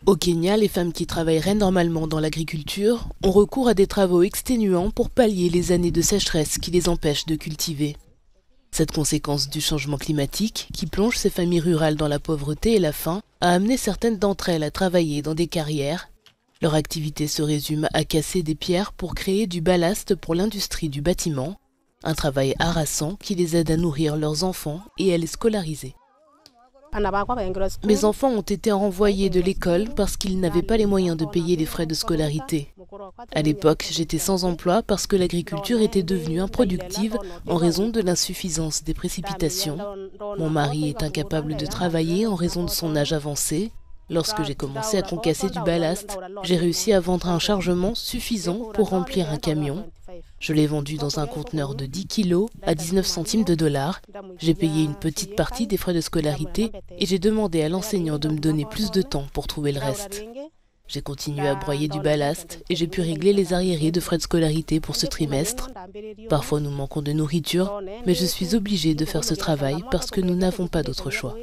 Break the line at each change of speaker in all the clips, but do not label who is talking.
Au Kenya, les femmes qui travailleraient normalement dans l'agriculture ont recours à des travaux exténuants pour pallier les années de sécheresse qui les empêchent de cultiver. Cette conséquence du changement climatique, qui plonge ces familles rurales dans la pauvreté et la faim, a amené certaines d'entre elles à travailler dans des carrières. Leur activité se résume à casser des pierres pour créer du ballast pour l'industrie du bâtiment, un travail harassant qui les aide à nourrir leurs enfants et à les scolariser. Mes enfants ont été renvoyés de l'école parce qu'ils n'avaient pas les moyens de payer les frais de scolarité. À l'époque, j'étais sans emploi parce que l'agriculture était devenue improductive en raison de l'insuffisance des précipitations. Mon mari est incapable de travailler en raison de son âge avancé. Lorsque j'ai commencé à concasser du ballast, j'ai réussi à vendre un chargement suffisant pour remplir un camion. Je l'ai vendu dans un conteneur de 10 kg à 19 centimes de dollars. J'ai payé une petite partie des frais de scolarité et j'ai demandé à l'enseignant de me donner plus de temps pour trouver le reste. J'ai continué à broyer du ballast et j'ai pu régler les arriérés de frais de scolarité pour ce trimestre. Parfois nous manquons de nourriture, mais je suis obligée de faire ce travail parce que nous n'avons pas d'autre choix.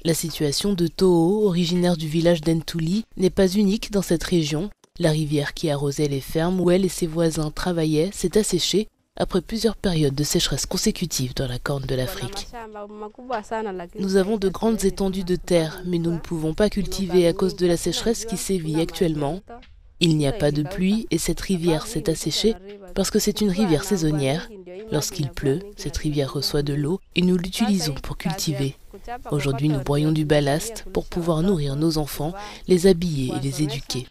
La situation de Toho, originaire du village d'Entuli, n'est pas unique dans cette région. La rivière qui arrosait les fermes où elle et ses voisins travaillaient s'est asséchée après plusieurs périodes de sécheresse consécutives dans la Corne de l'Afrique. Nous avons de grandes étendues de terre, mais nous ne pouvons pas cultiver à cause de la sécheresse qui sévit actuellement. Il n'y a pas de pluie et cette rivière s'est asséchée parce que c'est une rivière saisonnière. Lorsqu'il pleut, cette rivière reçoit de l'eau et nous l'utilisons pour cultiver. Aujourd'hui, nous broyons du ballast pour pouvoir nourrir nos enfants, les habiller et les éduquer.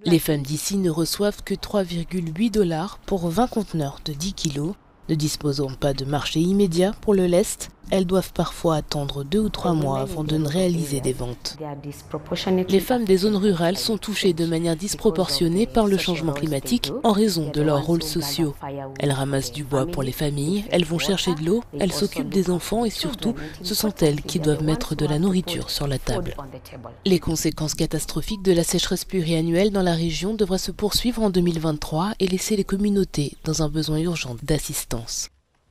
Les femmes d'ici ne reçoivent que 3,8 $ pour 20 conteneurs de 10 kg. Ne disposant pas de marché immédiat pour le lest, elles doivent parfois attendre 2 ou 3 mois avant de ne réaliser des ventes. Les femmes des zones rurales sont touchées de manière disproportionnée par le changement climatique en raison de leurs rôles sociaux. Elles ramassent du bois pour les familles, elles vont chercher de l'eau, elles s'occupent des enfants et surtout, ce sont elles qui doivent mettre de la nourriture sur la table. Les conséquences catastrophiques de la sécheresse pluriannuelle dans la région devraient se poursuivre en 2023 et laisser les communautés dans un besoin urgent d'assistance.